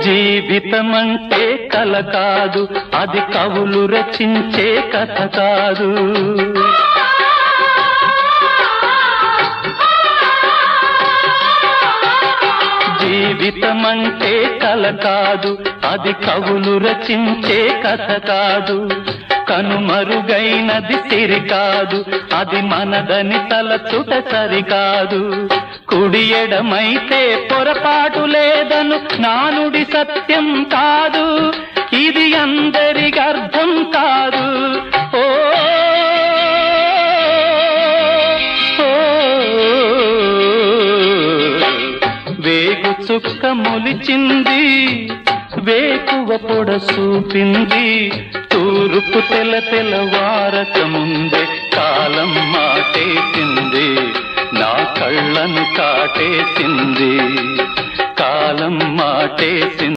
జీవితమంటే కల కాదు, అది కవులు రచించే కథ కాదు. జీవితమంటే కల కాదు, అది కవులు రచించే కథ కాదు. కనుమరుగైనది సిరి కాదు, అది మనదని తలచుట సరికాదు. కుడి ఎడమైతే పొరపాటు లేదను నానుడి సత్యం కాదు, ఇది అందరికి అర్థం కాదు. ఓ వేగు చుక్క మొలిచింది, వేకువ పొడ చూపింది, తూర్పు తెల్లవారక ముందే కాలం మాటేసింది, నా కళ్ళను కాటేసింది, కాలం మాటేసింది.